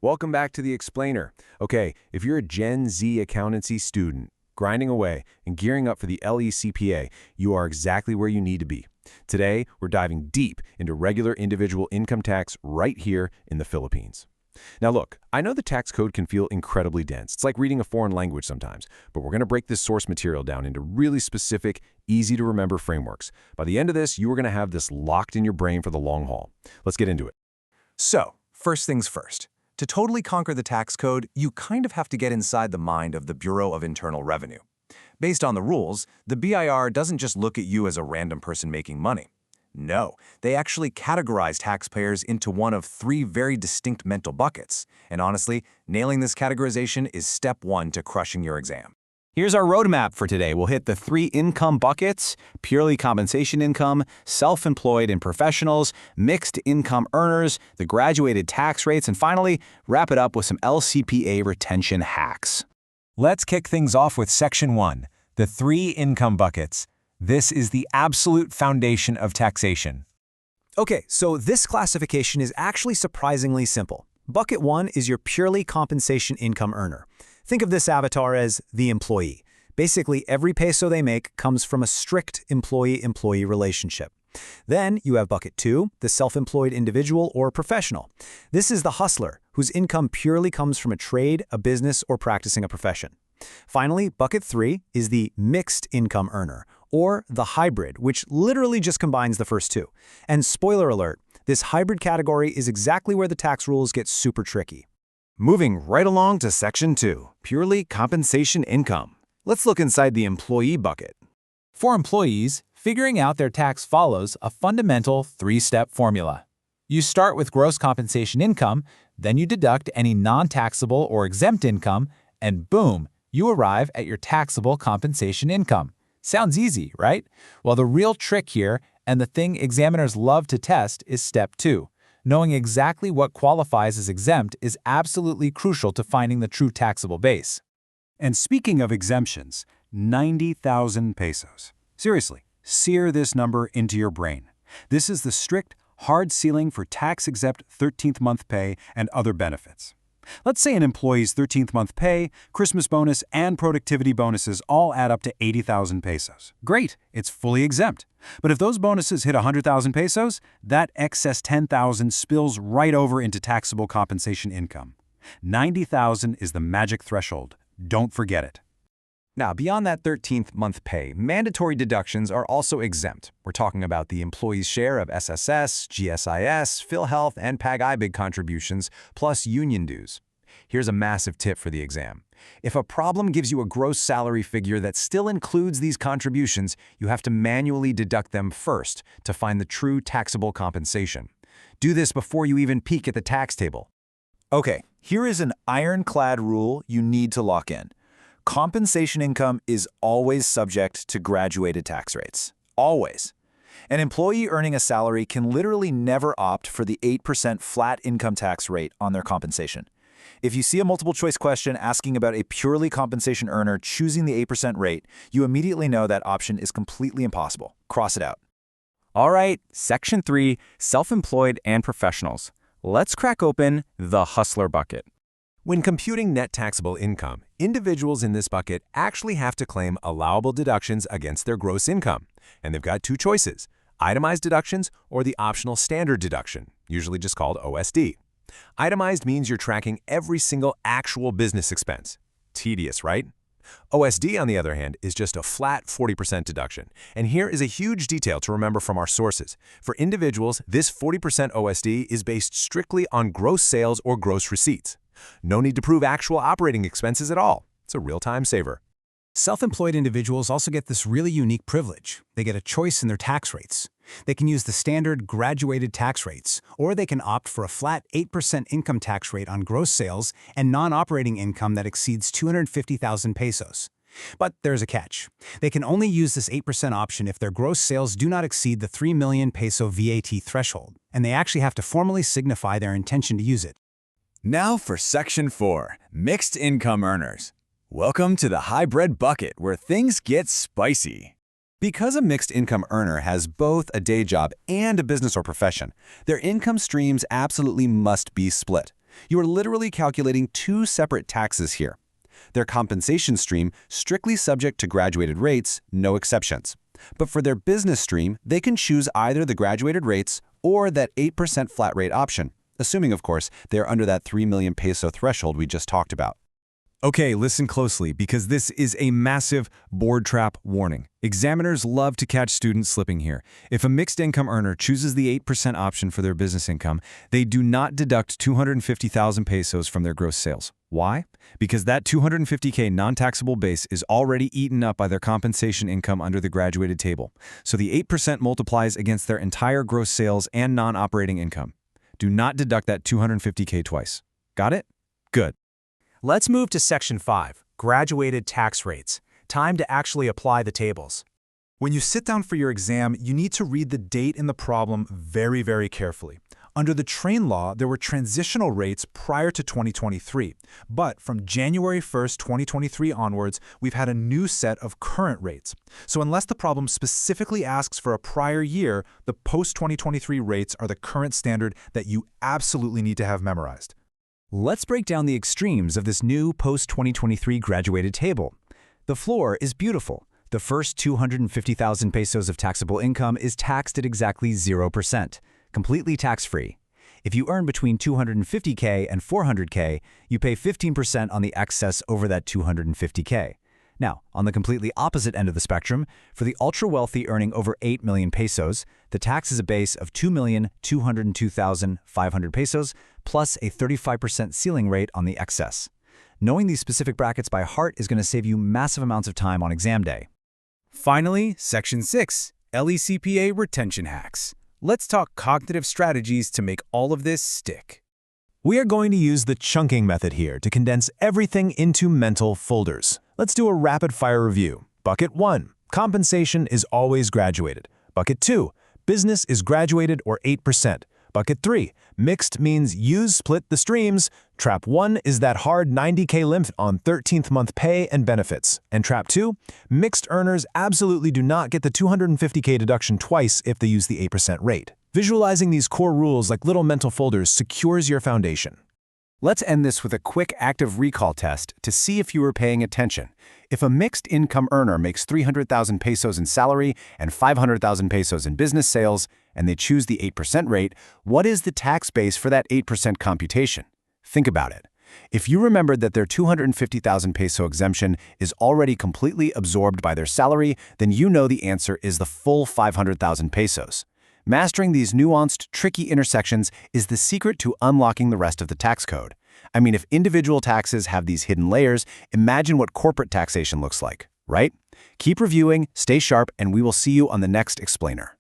Welcome back to the Explainer. Okay, if you're a Gen Z accountancy student, grinding away and gearing up for the LECPA, you are exactly where you need to be. Today, we're diving deep into regular individual income tax right here in the Philippines. Now look, I know the tax code can feel incredibly dense. It's like reading a foreign language sometimes, but we're going to break this source material down into really specific, easy-to-remember frameworks. By the end of this, you are going to have this locked in your brain for the long haul. Let's get into it. So, first things first. To totally conquer the tax code, you kind of have to get inside the mind of the Bureau of Internal Revenue. Based on the rules, the BIR doesn't just look at you as a random person making money. No, they actually categorize taxpayers into one of three very distinct mental buckets. And honestly, nailing this categorization is step one to crushing your exam. Here's our roadmap for today. We'll hit the three income buckets: purely compensation income, self-employed and professionals, mixed income earners, the graduated tax rates, and finally, wrap it up with some LCPA retention hacks. Let's kick things off with Section 1, the three income buckets. This is the absolute foundation of taxation. Okay, so this classification is actually surprisingly simple. Bucket 1 is your purely compensation income earner. Think of this avatar as the employee. Basically, every peso they make comes from a strict employee-employee relationship. Then you have Bucket 2, the self-employed individual or professional. This is the hustler, whose income purely comes from a trade, a business, or practicing a profession. Finally, Bucket 3 is the mixed income earner, or the hybrid, which literally just combines the first two. And spoiler alert, this hybrid category is exactly where the tax rules get super tricky. Moving right along to Section 2, purely compensation income. Let's look inside the employee bucket. For employees, figuring out their tax follows a fundamental three-step formula. You start with gross compensation income, then you deduct any non-taxable or exempt income, and boom, you arrive at your taxable compensation income. Sounds easy, right? Well, the real trick here, and the thing examiners love to test, is step 2. Knowing exactly what qualifies as exempt is absolutely crucial to finding the true taxable base. And speaking of exemptions, 90,000 pesos. Seriously, sear this number into your brain. This is the strict, hard ceiling for tax-exempt 13th month pay and other benefits. Let's say an employee's 13th month pay, Christmas bonus, and productivity bonuses all add up to 80,000 pesos. Great, it's fully exempt. But if those bonuses hit 100,000 pesos, that excess 10,000 spills right over into taxable compensation income. 90,000 is the magic threshold. Don't forget it. Now, beyond that 13th month pay, mandatory deductions are also exempt. We're talking about the employee's share of SSS, GSIS, PhilHealth, and PAG-IBIG contributions, plus union dues. Here's a massive tip for the exam. If a problem gives you a gross salary figure that still includes these contributions, you have to manually deduct them first to find the true taxable compensation. Do this before you even peek at the tax table. Okay, here is an ironclad rule you need to lock in. Compensation income is always subject to graduated tax rates. Always. An employee earning a salary can literally never opt for the 8% flat income tax rate on their compensation. If you see a multiple choice question asking about a purely compensation earner choosing the 8% rate, you immediately know that option is completely impossible. Cross it out. All right, Section 3, self-employed and professionals. Let's crack open the hustler bucket. When computing net taxable income, individuals in this bucket actually have to claim allowable deductions against their gross income. And they've got two choices: itemized deductions or the optional standard deduction, usually just called OSD. Itemized means you're tracking every single actual business expense. Tedious, right? OSD, on the other hand, is just a flat 40% deduction. And here is a huge detail to remember from our sources. For individuals, this 40% OSD is based strictly on gross sales or gross receipts. No need to prove actual operating expenses at all. It's a real-time saver. Self-employed individuals also get this really unique privilege. They get a choice in their tax rates. They can use the standard graduated tax rates, or they can opt for a flat 8% income tax rate on gross sales and non-operating income that exceeds 250,000 pesos. But there's a catch. They can only use this 8% option if their gross sales do not exceed the 3 million peso VAT threshold, and they actually have to formally signify their intention to use it. Now for Section 4, Mixed Income Earners. Welcome to the hybrid bucket where things get spicy. Because a mixed income earner has both a day job and a business or profession, their income streams absolutely must be split. You are literally calculating two separate taxes here. Their compensation stream, strictly subject to graduated rates, no exceptions. But for their business stream, they can choose either the graduated rates or that 8% flat rate option, assuming, of course, they are under that 3 million peso threshold we just talked about. Okay, listen closely, because this is a massive board trap warning. Examiners love to catch students slipping here. If a mixed income earner chooses the 8% option for their business income, they do not deduct 250,000 pesos from their gross sales. Why? Because that 250K non-taxable base is already eaten up by their compensation income under the graduated table. So the 8% multiplies against their entire gross sales and non-operating income. Do not deduct that 250K twice. Got it? Good. Let's move to Section 5, Graduated Tax Rates. Time to actually apply the tables. When you sit down for your exam, you need to read the date in the problem very, very carefully. Under the train law, there were transitional rates prior to 2023. But from January 1st, 2023 onwards, we've had a new set of current rates. So unless the problem specifically asks for a prior year, the post-2023 rates are the current standard that you absolutely need to have memorized. Let's break down the extremes of this new post-2023 graduated table. The floor is beautiful. The first 250,000 pesos of taxable income is taxed at exactly 0%, completely tax-free. If you earn between 250K and 400K, you pay 15% on the excess over that 250K. Now, on the completely opposite end of the spectrum, for the ultra-wealthy earning over 8 million pesos, the tax is a base of 2,202,500 pesos plus a 35% ceiling rate on the excess. Knowing these specific brackets by heart is going to save you massive amounts of time on exam day. Finally, Section 6, LECPA Retention Hacks. Let's talk cognitive strategies to make all of this stick. We are going to use the chunking method here to condense everything into mental folders. Let's do a rapid-fire review. Bucket 1, compensation is always graduated. Bucket 2, business is graduated or 8%. Bucket 3, mixed means use split the streams. Trap 1 is that hard 90K limit on 13th month pay and benefits. And Trap 2, mixed earners absolutely do not get the 250K deduction twice if they use the 8% rate. Visualizing these core rules like little mental folders secures your foundation. Let's end this with a quick active recall test to see if you were paying attention. If a mixed income earner makes 300,000 pesos in salary and 500,000 pesos in business sales, and they choose the 8% rate, what is the tax base for that 8% computation? Think about it. If you remembered that their 250,000 peso exemption is already completely absorbed by their salary, then you know the answer is the full 500,000 pesos. Mastering these nuanced, tricky intersections is the secret to unlocking the rest of the tax code. I mean, if individual taxes have these hidden layers, imagine what corporate taxation looks like, right? Keep reviewing, stay sharp, and we will see you on the next explainer.